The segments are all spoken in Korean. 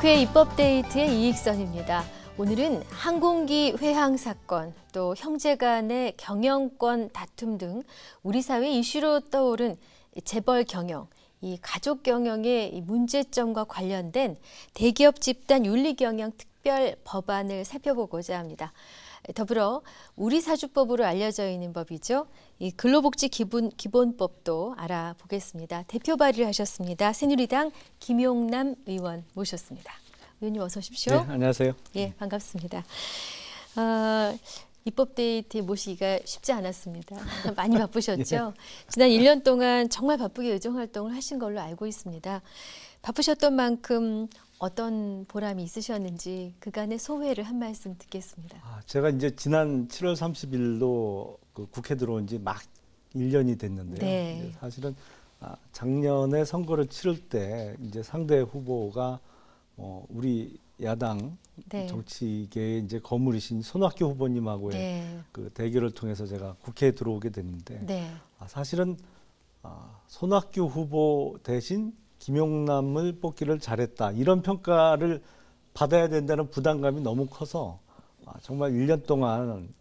국회 입법데이트의 이익선입니다. 오늘은 항공기 회항 사건, 또 형제 간의 경영권 다툼 등 우리 사회 이슈로 떠오른 재벌 경영, 이 가족 경영의 이 문제점과 관련된 대기업 집단 윤리 경영 특별 법안을 살펴보고자 합니다. 더불어 우리사주법으로 알려져 있는 법이죠. 이 근로복지 기본법도 알아보겠습니다. 대표 발의를 하셨습니다. 새누리당 김용남 의원 모셨습니다. 의원님 어서 오십시오. 네, 안녕하세요. 예, 반갑습니다. 입법데이트에 모시기가 쉽지 않았습니다. 많이 바쁘셨죠? 지난 1년 동안 정말 바쁘게 의정활동을 하신 걸로 알고 있습니다. 바쁘셨던 만큼 어떤 보람이 있으셨는지 그간의 소회를 한 말씀 듣겠습니다. 제가 이제 지난 7월 30일로 그 국회 들어온 지 막 1년이 됐는데요. 네. 사실은 작년에 선거를 치를 때 이제 상대 후보가 우리 야당 네. 정치계의 이제 거물이신 손학규 후보님하고의 네. 그 대결을 통해서 제가 국회에 들어오게 됐는데 네. 사실은 손학규 후보 대신 김용남을 뽑기를 잘했다. 이런 평가를 받아야 된다는 부담감이 너무 커서 정말 1년 동안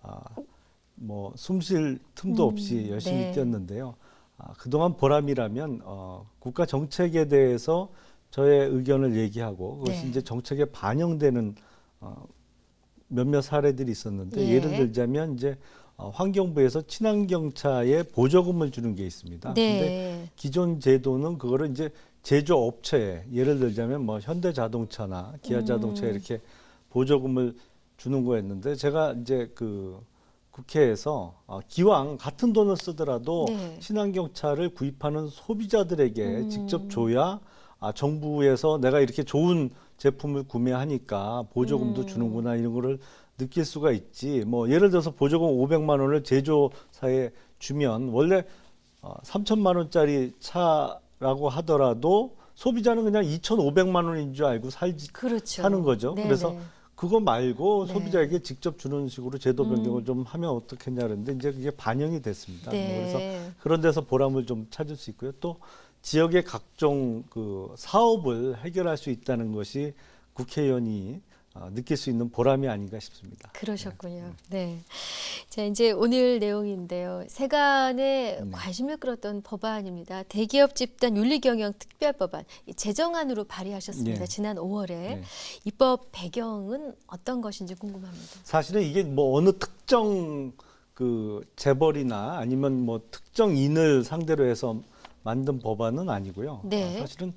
뭐 숨 쉴 틈도 없이 열심히 네. 뛰었는데요. 그동안 보람이라면 국가 정책에 대해서 저의 의견을 얘기하고 그것이 네. 이제 정책에 반영되는 몇몇 사례들이 있었는데 예. 예를 들자면 이제 환경부에서 친환경차에 보조금을 주는 게 있습니다. 네. 근데 기존 제도는 그거를 이제 제조업체에 예를 들자면 뭐 현대자동차나 기아자동차에 이렇게 보조금을 주는 거였는데 제가 이제 그 국회에서 기왕 같은 돈을 쓰더라도 네. 친환경차를 구입하는 소비자들에게 직접 줘야 정부에서 내가 이렇게 좋은 제품을 구매하니까 보조금도 주는구나 이런 거를 느낄 수가 있지. 뭐 예를 들어서 보조금 500만 원을 제조사에 주면 원래 3천만 원짜리 차라고 하더라도 소비자는 그냥 2,500만 원인 줄 알고 그렇죠. 사는 거죠. 네네. 그래서 그거 말고 네. 소비자에게 직접 주는 식으로 제도 변경을 좀 하면 어떻겠냐 그랬는데 이제 그게 반영이 됐습니다. 네. 그래서 그런 데서 보람을 좀 찾을 수 있고요. 또 지역의 각종 그 사업을 해결할 수 있다는 것이 국회의원이 느낄 수 있는 보람이 아닌가 싶습니다. 그러셨군요. 네. 자, 이제 오늘 내용인데요. 세간의 관심을 끌었던 법안입니다. 대기업 집단 윤리경영 특별법안 제정안으로 발의하셨습니다. 네. 지난 5월에 네. 입법 배경은 어떤 것인지 궁금합니다. 사실은 이게 뭐 어느 특정 그 재벌이나 아니면 뭐 특정인을 상대로 해서 만든 법안은 아니고요. 네. 사실은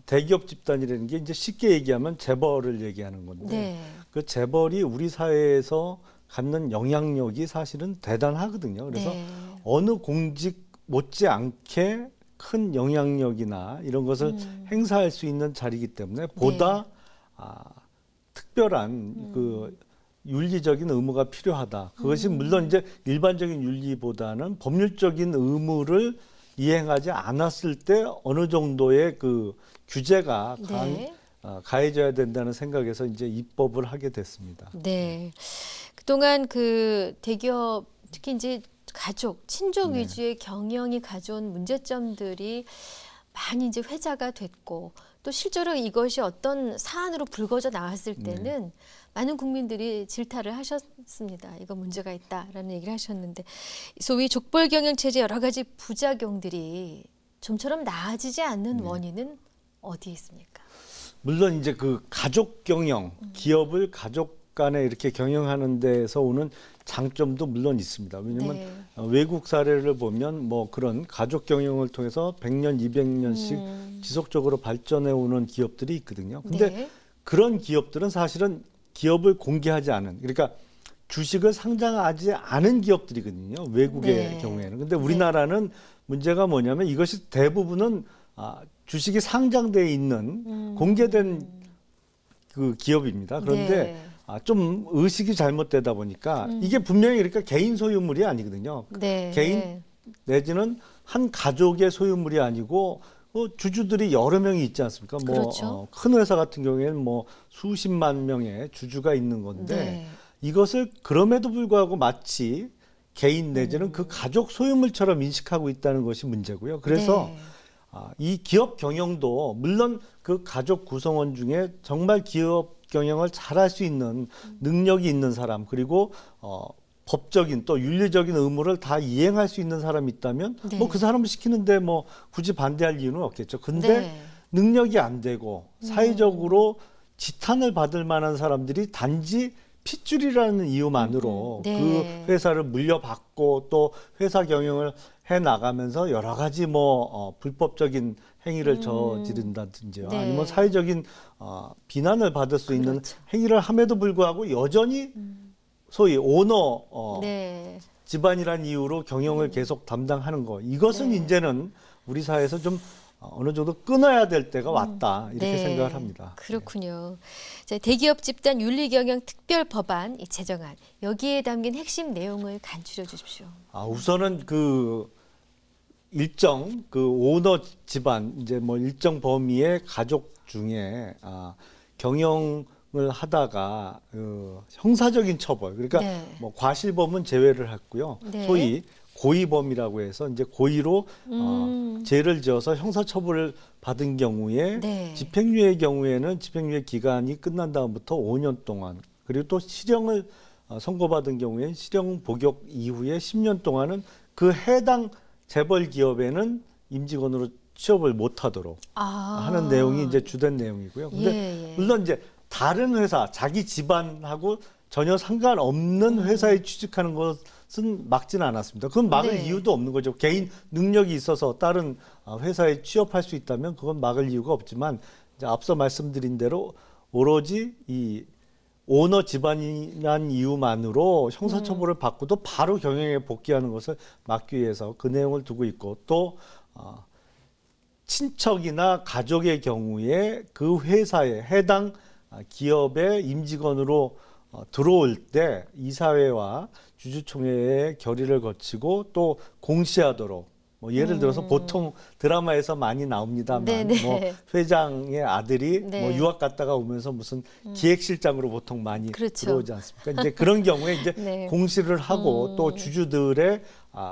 대기업 집단이라는 게 이제 쉽게 얘기하면 재벌을 얘기하는 건데 네. 그 재벌이 우리 사회에서 갖는 영향력이 사실은 대단하거든요. 그래서 네. 어느 공직 못지않게 큰 영향력이나 이런 것을 행사할 수 있는 자리이기 때문에 보다 특별한 그 윤리적인 의무가 필요하다. 그것이 물론 이제 일반적인 윤리보다는 법률적인 의무를 이행하지 않았을 때 어느 정도의 그 규제가 네. 가해져야 된다는 생각에서 이제 입법을 하게 됐습니다. 네. 그동안 그 대기업 특히 이제 가족, 친족 네. 위주의 경영이 가져온 문제점들이 많이 이제 회자가 됐고 또 실제로 이것이 어떤 사안으로 불거져 나왔을 때는 많은 국민들이 질타를 하셨습니다. 이거 문제가 있다라는 얘기를 하셨는데 소위 족벌 경영 체제 여러 가지 부작용들이 좀처럼 나아지지 않는 원인은 어디에 있습니까? 물론 이제 그 가족 경영, 기업을 가족 간에 이렇게 경영하는 데서 오는 장점도 물론 있습니다. 왜냐하면 네. 외국 사례를 보면 뭐 그런 가족 경영을 통해서 100년, 200년씩 지속적으로 발전해 오는 기업들이 있거든요. 근데 네. 그런 기업들은 사실은 기업을 공개하지 않은, 그러니까 주식을 상장하지 않은 기업들이거든요. 외국의 네. 경우에는. 근데 우리나라는 문제가 뭐냐면 이것이 대부분은 주식이 상장되어 있는 공개된 그 기업입니다. 그런데 네. 좀 의식이 잘못되다 보니까 이게 분명히 그러니까 개인 소유물이 아니거든요. 네. 개인 내지는 한 가족의 소유물이 아니고 주주들이 여러 명이 있지 않습니까? 그렇죠. 큰 회사 같은 경우에는 뭐 수십만 명의 주주가 있는 건데 네. 이것을 그럼에도 불구하고 마치 개인 내지는 그 가족 소유물처럼 인식하고 있다는 것이 문제고요. 그래서 네. 이 기업 경영도 물론 그 가족 구성원 중에 정말 기업 경영을 잘할 수 있는 능력이 있는 사람 그리고 법적인 또 윤리적인 의무를 다 이행할 수 있는 사람이 있다면 네. 뭐 그 사람을 시키는데 뭐 굳이 반대할 이유는 없겠죠. 근데 네. 능력이 안 되고 사회적으로 지탄을 받을 만한 사람들이 단지 핏줄이라는 이유만으로 네. 그 회사를 물려받고 또 회사 경영을 해 나가면서 여러 가지 뭐 불법적인 행위를 저지른다든지요. 네. 아니면 사회적인 비난을 받을 수 있는 그렇죠. 행위를 함에도 불구하고 여전히 소위 오너 네. 집안이란 이유로 경영을 계속 담당하는 거. 이것은 네. 이제는 우리 사회에서 좀 어느 정도 끊어야 될 때가 왔다. 이렇게 네. 생각을 합니다. 그렇군요. 자, 대기업 집단 윤리경영 특별 법안 이 제정안 여기에 담긴 핵심 내용을 간추려 주십시오. 우선은 그 일정 그 오너 집안 이제 뭐 일정 범위의 가족 중에 경영을 하다가 형사적인 처벌 그러니까 네. 뭐 과실범은 제외를 했고요. 네. 소위 고의범이라고 해서 이제 고의로 죄를 지어서 형사처벌을 받은 경우에 네. 집행유예 경우에는 집행유예 기간이 끝난 다음부터 5년 동안 그리고 또 실형을 선고받은 경우에 실형 복역 이후에 10년 동안은 그 해당 재벌 기업에는 임직원으로 취업을 못하도록 하는 내용이 이제 주된 내용이고요. 근데 예. 물론 이제 다른 회사, 자기 집안하고 전혀 상관없는 회사에 취직하는 것은 막지는 않았습니다. 그건 막을 네. 이유도 없는 거죠. 개인 능력이 있어서 다른 회사에 취업할 수 있다면 그건 막을 이유가 없지만 이제 앞서 말씀드린 대로 오로지 이 오너 집안이란 이유만으로 형사처벌을 받고도 바로 경영에 복귀하는 것을 막기 위해서 그 내용을 두고 있고 또 친척이나 가족의 경우에 그 회사에 해당 기업의 임직원으로 들어올 때 이사회와 주주총회의 결의를 거치고 또 공시하도록 뭐 예를 들어서 보통 드라마에서 많이 나옵니다만 네네. 뭐 회장의 아들이 네. 뭐 유학 갔다가 오면서 무슨 기획실장으로 보통 많이 그렇죠. 들어오지 않습니까? 이제 그런 경우에 이제 네. 공시를 하고 또 주주들의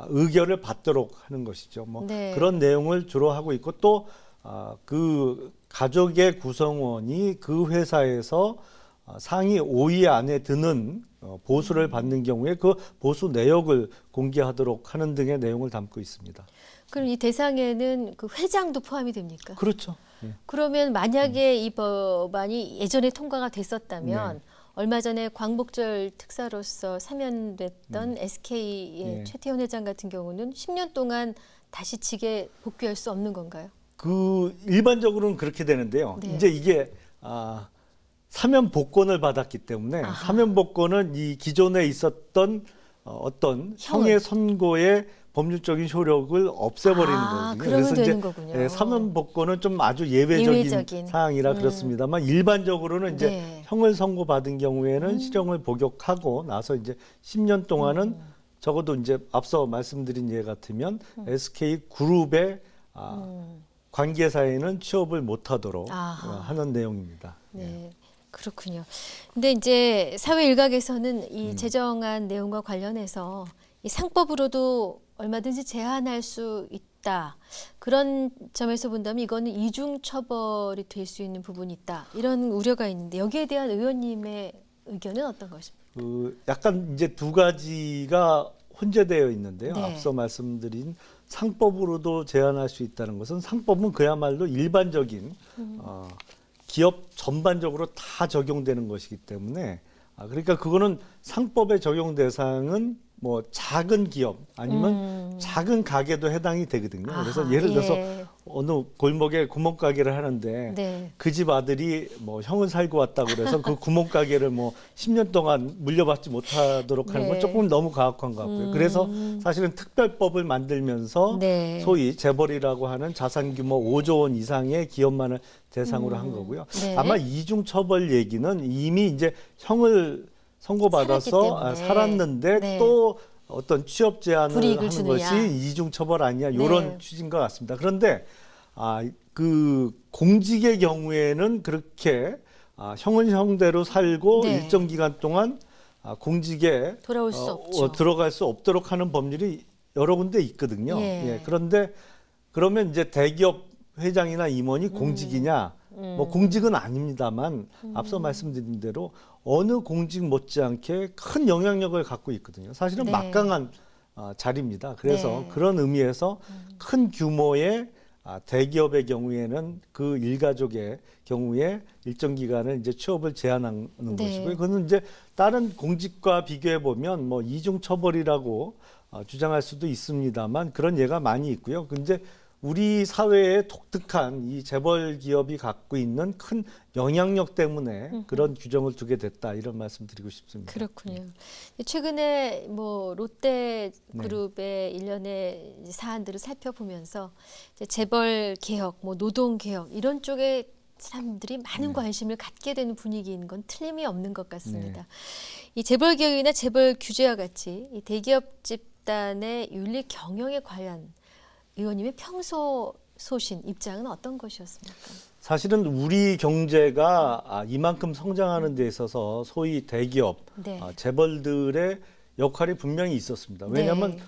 의결을 받도록 하는 것이죠. 뭐 네. 그런 내용을 주로 하고 있고 또 그 가족의 구성원이 그 회사에서 상위 5위 안에 드는 보수를 받는 경우에 그 보수 내역을 공개하도록 하는 등의 내용을 담고 있습니다. 그럼 이 대상에는 그 회장도 포함이 됩니까? 그렇죠. 예. 그러면 만약에 이 법안이 예전에 통과가 됐었다면 네. 얼마 전에 광복절 특사로서 사면됐던 SK의 네. 최태원 회장 같은 경우는 10년 동안 다시 직에 복귀할 수 없는 건가요? 그 일반적으로는 그렇게 되는데요. 네. 이제 이게 사면 복권을 받았기 때문에 아하. 사면 복권은 이 기존에 있었던 어떤 형의 선고의 법률적인 효력을 없애버리는 거거든요. 그러면 되는 거군요. 사면 복권은 좀 아주 예외적인 예외적인. 사항이라 그렇습니다만 일반적으로는 이제 네. 형을 선고받은 경우에는 실형을 복역하고 나서 이제 10년 동안은 적어도 이제 앞서 말씀드린 예 같으면 SK 그룹의 관계사에는 취업을 못하도록 아하. 하는 내용입니다. 네. 그렇군요. 근데 이제 사회 일각에서는 이 제정안 내용과 관련해서 이 상법으로도 얼마든지 제한할 수 있다. 그런 점에서 본다면 이거는 이중 처벌이 될 수 있는 부분이 있다. 이런 우려가 있는데 여기에 대한 의원님의 의견은 어떤 것입니까? 약간 이제 두 가지가 혼재되어 있는데요. 네. 앞서 말씀드린 상법으로도 제한할 수 있다는 것은 상법은 그야말로 일반적인 기업 전반적으로 다 적용되는 것이기 때문에 그러니까 그거는 상법의 적용 대상은 뭐 작은 기업 아니면 작은 가게도 해당이 되거든요. 그래서 아하, 예를 들어서 예. 어느 골목에 구멍가게를 하는데 네. 그 집 아들이 뭐 형을 살고 왔다고 그래서 그 구멍가게를 뭐 10년 동안 물려받지 못하도록 하는 건 네. 조금 너무 가혹한 것 같고요. 그래서 사실은 특별법을 만들면서 네. 소위 재벌이라고 하는 자산 규모 5조 원 이상의 기업만을 대상으로 한 거고요. 네. 아마 이중 처벌 얘기는 이미 이제 형을 선고받아서 살았기 때문에. 살았는데 네. 또 어떤 취업 제한을 불이익을 하는 주느냐. 것이 이중 처벌 아니냐 이런 네. 취지인 것 같습니다. 그런데 그 공직의 경우에는 그렇게 형은 형대로 살고 네. 일정 기간 동안 공직에 돌아올 수 없죠. 들어갈 수 없도록 하는 법률이 여러 군데 있거든요. 예. 그런데 그러면 이제 대기업 회장이나 임원이 공직이냐? 뭐 공직은 아닙니다만 앞서 말씀드린 대로 어느 공직 못지않게 큰 영향력을 갖고 있거든요. 사실은 네. 막강한 자리입니다. 그래서 네. 그런 의미에서 큰 규모의 대기업의 경우에는 그 일가족의 경우에 일정 기간을 이제 취업을 제한하는 네. 것이고요. 그거는 이제 다른 공직과 비교해 보면 뭐 이중 처벌이라고 주장할 수도 있습니다만 그런 예가 많이 있고요. 근데 우리 사회의 독특한 이 재벌 기업이 갖고 있는 큰 영향력 때문에 그런 규정을 두게 됐다 이런 말씀드리고 싶습니다. 그렇군요. 최근에 뭐 롯데그룹의 일련의 사안들을 살펴보면서 이제 재벌 개혁, 뭐 노동 개혁 이런 쪽에 사람들이 많은 관심을 갖게 되는 분위기인 건 틀림이 없는 것 같습니다. 이 재벌 개혁이나 재벌 규제와 같이 이 대기업 집단의 윤리 경영에 관한 의원님의 평소 소신, 입장은 어떤 것이었습니까? 사실은 우리 경제가 이만큼 성장하는 데 있어서 소위 대기업, 네. 재벌들의 역할이 분명히 있었습니다. 왜냐하면 네.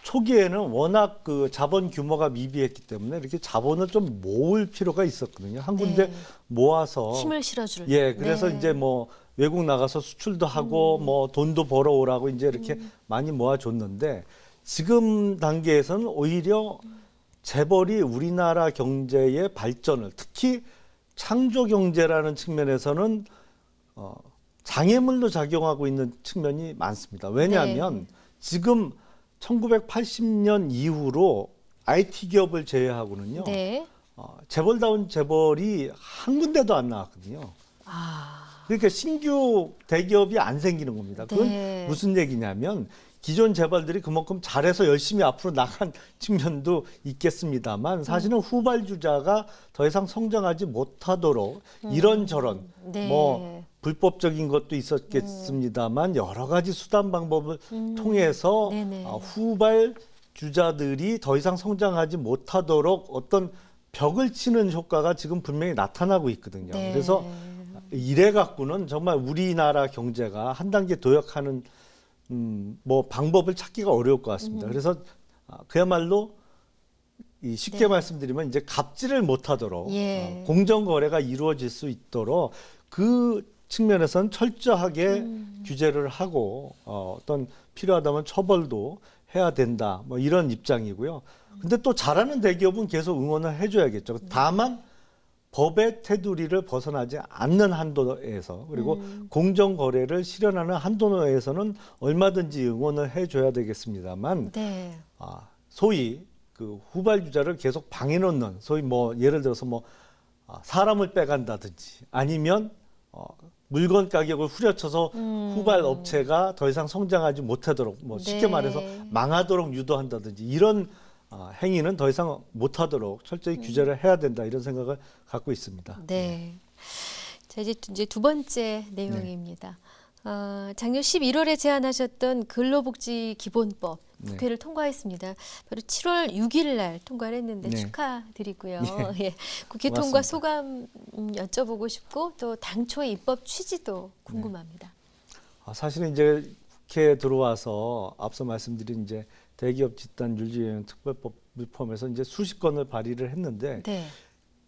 초기에는 워낙 그 자본 규모가 미비했기 때문에 이렇게 자본을 좀 모을 필요가 있었거든요. 한 군데 네. 모아서 힘을 실어줄. 예, 그래서 네. 이제 뭐 외국 나가서 수출도 하고 뭐 돈도 벌어오라고 이제 이렇게 많이 모아줬는데 지금 단계에서는 오히려 재벌이 우리나라 경제의 발전을 특히 창조 경제라는 측면에서는 장애물로 작용하고 있는 측면이 많습니다. 왜냐하면 지금 1980년 이후로 IT 기업을 제외하고는요. 네. 재벌다운 재벌이 한 군데도 안 나왔거든요. 그러니까 신규 대기업이 안 생기는 겁니다. 그건 네. 무슨 얘기냐면 기존 재벌들이 그만큼 잘해서 열심히 앞으로 나간 측면도 있겠습니다만 사실은 후발주자가 더 이상 성장하지 못하도록 이런저런 네. 뭐 불법적인 것도 있었겠습니다만 여러 가지 수단 방법을 통해서 네네. 후발 주자들이 더 이상 성장하지 못하도록 어떤 벽을 치는 효과가 지금 분명히 나타나고 있거든요. 네. 그래서 이래 갖고는 정말 우리나라 경제가 한 단계 도약하는 뭐 방법을 찾기가 어려울 것 같습니다. 그래서 그야말로 쉽게 네. 말씀드리면 이제 갑질을 못하도록 예. 공정 거래가 이루어질 수 있도록 그 측면에서는 철저하게 규제를 하고 어떤 필요하다면 처벌도 해야 된다. 뭐 이런 입장이고요. 근데 또 잘하는 대기업은 계속 응원을 해줘야겠죠. 다만 법의 테두리를 벗어나지 않는 한도에서 그리고 공정 거래를 실현하는 한도 내에서는 얼마든지 응원을 해줘야 되겠습니다만 네. 소위 그 후발주자를 계속 방해놓는 소위 뭐 예를 들어서 뭐 사람을 빼간다든지 아니면 물건 가격을 후려쳐서 후발 업체가 더 이상 성장하지 못하도록 뭐 쉽게 네. 말해서 망하도록 유도한다든지 이런 행위는 더 이상 못하도록 철저히 규제를 해야 된다 이런 생각을 갖고 있습니다. 네. 자, 이제 두 번째 내용입니다. 작년 11월에 제안하셨던 근로복지기본법 국회를 통과했습니다. 바로 7월 6일 날 통과를 했는데 네. 축하드리고요. 예. 국회 고맙습니다. 통과 소감 여쭤보고 싶고 또 당초의 입법 취지도 궁금합니다. 사실은 이제 국회에 들어와서 앞서 말씀드린 이제 대기업 집단 윤리위원 특별법 리폼에서 이제 수십 건을 발의를 했는데 네.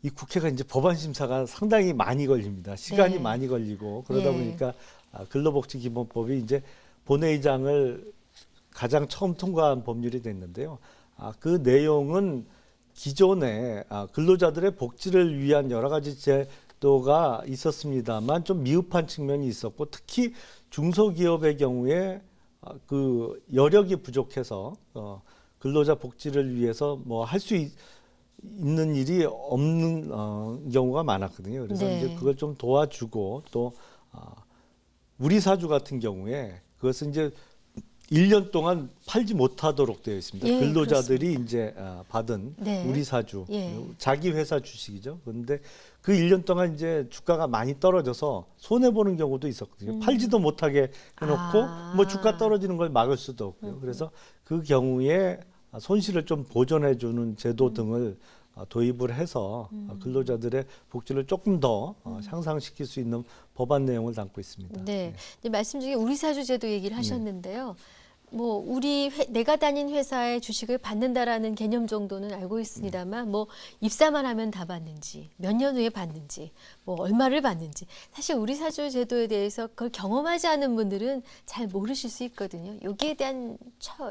이 국회가 이제 법안 심사가 상당히 많이 걸립니다. 시간이 네. 많이 걸리고 그러다 예. 보니까 근로복지기본법이 이제 본회의장을 가장 처음 통과한 법률이 됐는데요. 그 내용은 기존에 근로자들의 복지를 위한 여러 가지 제도가 있었습니다만 좀 미흡한 측면이 있었고 특히 중소기업의 경우에 그 여력이 부족해서 근로자 복지를 위해서 뭐 할 수 있는 일이 없는 경우가 많았거든요. 그래서 네. 이제 그걸 좀 도와주고 또 우리 사주 같은 경우에 그것은 이제 1년 동안 팔지 못하도록 되어 있습니다. 예, 근로자들이 이제 받은 네. 우리 사주, 예. 자기 회사 주식이죠. 그런데 그 1년 동안 이제 주가가 많이 떨어져서 손해 보는 경우도 있었거든요. 팔지도 못하게 해놓고 뭐 주가 떨어지는 걸 막을 수도 없고요. 그래서 그 경우에 손실을 좀 보전해 주는 제도 등을 도입을 해서 근로자들의 복지를 조금 더 향상시킬 수 있는 법안 내용을 담고 있습니다. 네. 이제 말씀 중에 우리 사주제도 얘기를 하셨는데요. 뭐 내가 다닌 회사의 주식을 받는다라는 개념 정도는 알고 있습니다만 뭐 입사만 하면 다 받는지 몇 년 후에 받는지 뭐 얼마를 받는지 사실 우리 사주 제도에 대해서 그걸 경험하지 않은 분들은 잘 모르실 수 있거든요. 여기에 대한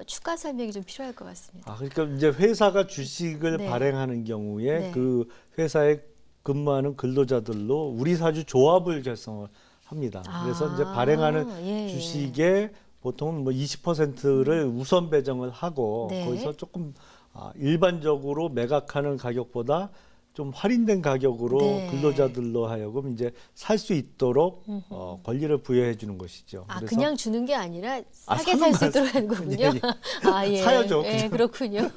추가 설명이 좀 필요할 것 같습니다. 그러니까 이제 회사가 주식을 네. 발행하는 경우에 네. 그 회사에 근무하는 근로자들로 우리 사주 조합을 결성을 합니다. 그래서 이제 발행하는 예. 주식의 보통 뭐 20%를 우선 배정을 하고 네. 거기서 조금 일반적으로 매각하는 가격보다 좀 할인된 가격으로 네. 근로자들로 하여금 이제 살 수 있도록 권리를 부여해 주는 것이죠. 그래서 그냥 주는 게 아니라 싸게 사는 살 수 있도록 하는 거군요. 예. 사야죠. 예, 그렇군요.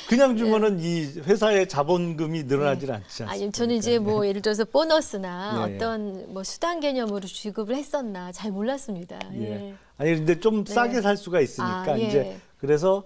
그냥 주면은 이 회사의 자본금이 늘어나질 않지 않습니까? 아니, 저는 이제 뭐 예를 들어서 보너스나 예. 어떤 뭐 수당 개념으로 지급을 했었나 잘 몰랐습니다. 예. 아니 근데 좀 싸게 살 수가 있으니까 예. 이제 그래서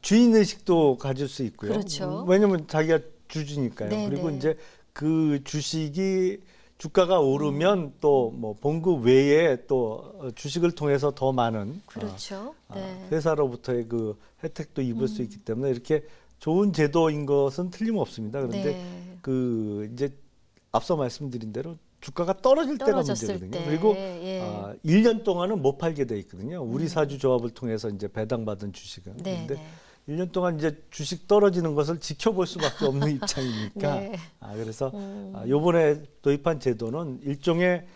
주인 의식도 가질 수 있고요. 그렇죠. 왜냐면 자기가 주주니까요. 네, 그리고 네. 이제 그 주식이 주가가 오르면 또 뭐 봉급 외에 또 주식을 통해서 더 많은 그렇죠. 네. 회사로부터의 그 혜택도 입을 수 있기 때문에 이렇게 좋은 제도인 것은 틀림없습니다. 그런데 네. 그 이제 앞서 말씀드린 대로 주가가 떨어질 때가 떨어졌을 문제거든요. 때. 그리고 예. 1년 동안은 못 팔게 돼 있거든요. 우리 사주 조합을 통해서 이제 배당받은 주식은. 네, 그런데 네. 1년 동안 이제 주식 떨어지는 것을 지켜볼 수밖에 없는 입장이니까. 네. 그래서 요번에 도입한 제도는 일종의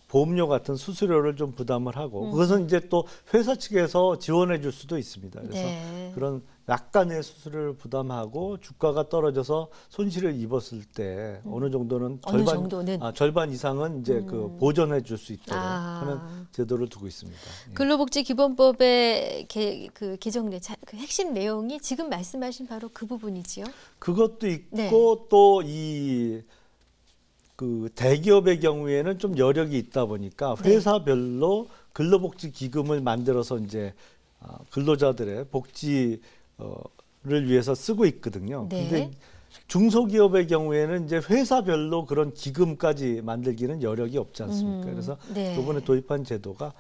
보험료 같은 수수료를 좀 부담을 하고 그것은 이제 또 회사 측에서 지원해 줄 수도 있습니다. 그래서 네. 그런 약간의 수수료를 부담하고 주가가 떨어져서 손실을 입었을 때 어느 정도는 어느 정도는? 절반 이상은 이제 그 보전해 줄 수 있도록 아. 하는 제도를 두고 있습니다. 예. 근로복지기본법의 그 개정된 그 핵심 내용이 지금 말씀하신 바로 그 부분이지요. 그것도 있고 네. 또 이 그 대기업의 경우에는 좀 여력이 있다 보니까 네. 회사별로 근로복지 기금을 만들어서 이제 근로자들의 복지를 위해서 쓰고 있거든요. 네. 근데 중소기업의 경우에는 이제 회사별로 그런 기금까지 만들기는 여력이 없지 않습니까? 그래서 네. 이번에 도입한 제도가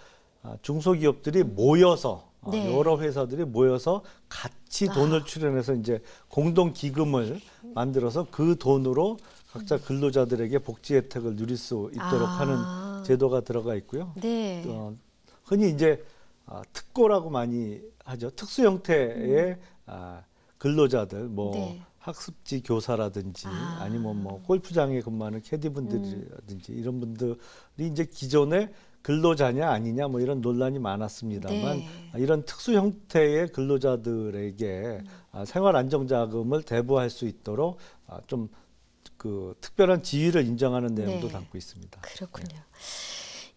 중소기업들이 모여서 네. 여러 회사들이 모여서 같이 돈을 출연해서 이제 공동 기금을 만들어서 그 돈으로 각자 근로자들에게 복지 혜택을 누릴 수 있도록 하는 제도가 들어가 있고요. 네. 흔히 이제 특고라고 많이 하죠. 특수 형태의 근로자들, 뭐 네. 학습지 교사라든지 아니면 뭐 골프장에 근무하는 캐디분들이라든지 이런 분들이 이제 기존에 근로자냐 아니냐 뭐 이런 논란이 많았습니다만 네. 이런 특수 형태의 근로자들에게 생활 안정자금을 대부할 수 있도록 좀 그 특별한 지위를 인정하는 내용도 네. 담고 있습니다. 그렇군요.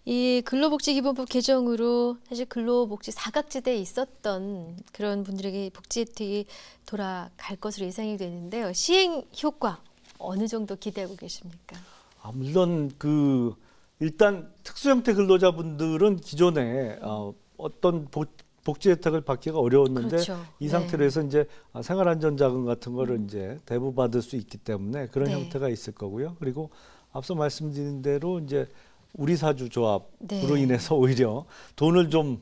이 근로복지기본법 개정으로 사실 근로복지 사각지대에 있었던 그런 분들에게 복지 혜택이 돌아갈 것으로 예상이 되는데요. 시행 효과 어느 정도 기대하고 계십니까? 물론 그 일단 특수 형태 근로자분들은 기존에 어떤 복지 혜택을 받기가 어려웠는데 그렇죠. 이 네. 상태로 해서 이제 생활안전자금 같은 거를 이제 대부받을 수 있기 때문에 그런 네. 형태가 있을 거고요. 그리고 앞서 말씀드린 대로 이제 우리 사주 조합으로 네. 인해서 오히려 돈을 좀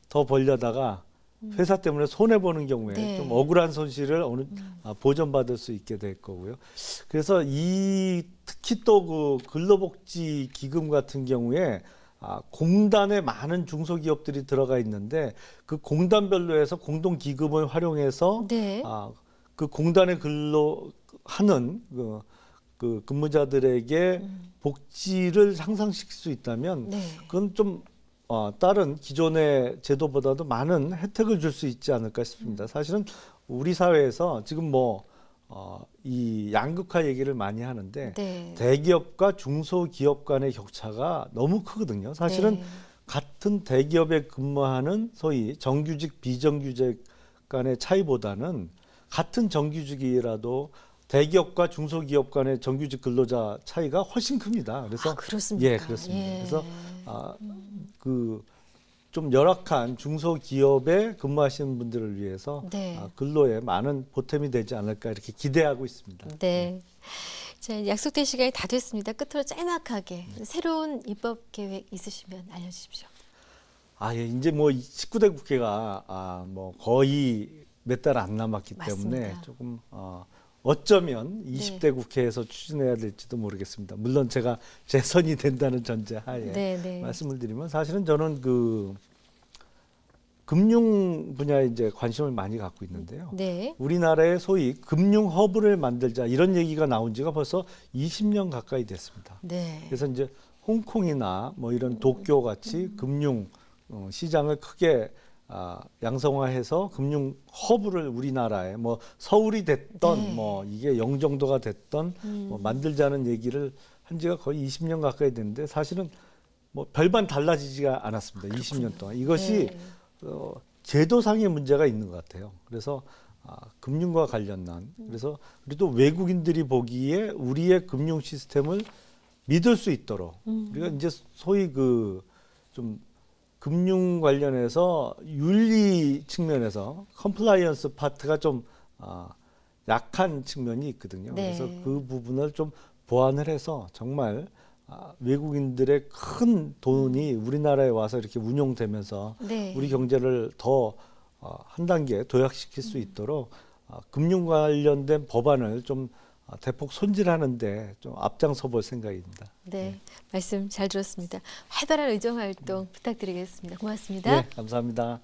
더 벌려다가 회사 때문에 손해 보는 경우에 네. 좀 억울한 손실을 보전받을 수 있게 될 거고요. 그래서 특히 또 그 근로복지 기금 같은 경우에 공단에 많은 중소기업들이 들어가 있는데 그 공단별로 해서 공동기금을 활용해서 네. 그 공단에 근로하는 그 근무자들에게 복지를 향상시킬 수 있다면 네. 그건 좀 다른 기존의 제도보다도 많은 혜택을 줄 수 있지 않을까 싶습니다. 사실은 우리 사회에서 지금 이 양극화 얘기를 많이 하는데 네. 대기업과 중소기업 간의 격차가 너무 크거든요. 사실은 네. 같은 대기업에 근무하는 소위 정규직, 비정규직 간의 차이보다는 같은 정규직이라도 대기업과 중소기업 간의 정규직 근로자 차이가 훨씬 큽니다. 그래서 그렇습니까? 예, 그렇습니다. 예. 그래서 그 좀 열악한 중소기업에 근무하시는 분들을 위해서 네. 근로에 많은 보탬이 되지 않을까 이렇게 기대하고 있습니다. 네. 자, 약속된 시간이 다 됐습니다. 끝으로 짤막하게 새로운 입법 계획 있으시면 알려주십시오. 예, 이제 뭐 19대 국회가 뭐 거의 몇 달 안 남았기 때문에 맞습니다. 조금 어쩌면 20대 국회에서 추진해야 될지도 모르겠습니다. 물론 제가 재선이 된다는 전제하에 네, 네. 말씀을 드리면 사실은 저는 그 금융 분야에 이제 관심을 많이 갖고 있는데요. 네. 우리나라의 소위 금융 허브를 만들자 이런 얘기가 나온 지가 벌써 20년 가까이 됐습니다. 네. 그래서 이제 홍콩이나 뭐 이런 도쿄 같이 금융 시장을 크게 양성화해서 금융 허브를 우리나라에 뭐 서울이 됐던 네. 뭐 이게 영종도가 됐던 뭐 만들자는 얘기를 한 지가 거의 20년 가까이 됐는데 사실은 뭐 별반 달라지지가 않았습니다. 20년 동안 이것이 네. 제도상의 문제가 있는 것 같아요. 그래서 금융과 관련한 그래서 그래도 외국인들이 보기에 우리의 금융 시스템을 믿을 수 있도록 우리가 이제 소위 그 좀 금융 관련해서 윤리 측면에서 컴플라이언스 파트가 좀 약한 측면이 있거든요. 네. 그래서 그 부분을 좀 보완을 해서 정말 외국인들의 큰 돈이 우리나라에 와서 이렇게 운용되면서 네. 우리 경제를 더 한 단계 도약시킬 수 있도록 금융 관련된 법안을 좀 대폭 손질하는데 좀 앞장서 볼 생각입니다. 네. 말씀 잘 들었습니다. 활발한 의정 활동 부탁드리겠습니다. 고맙습니다. 네, 감사합니다.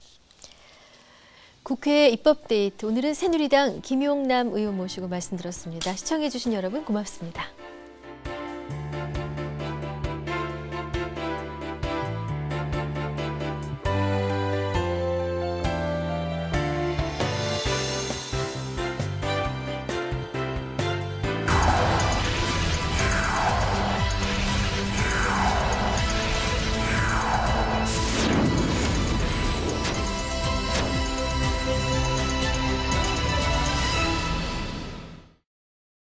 국회 입법 데이트 오늘은 새누리당 김용남 의원 모시고 말씀 들었습니다. 시청해 주신 여러분 고맙습니다.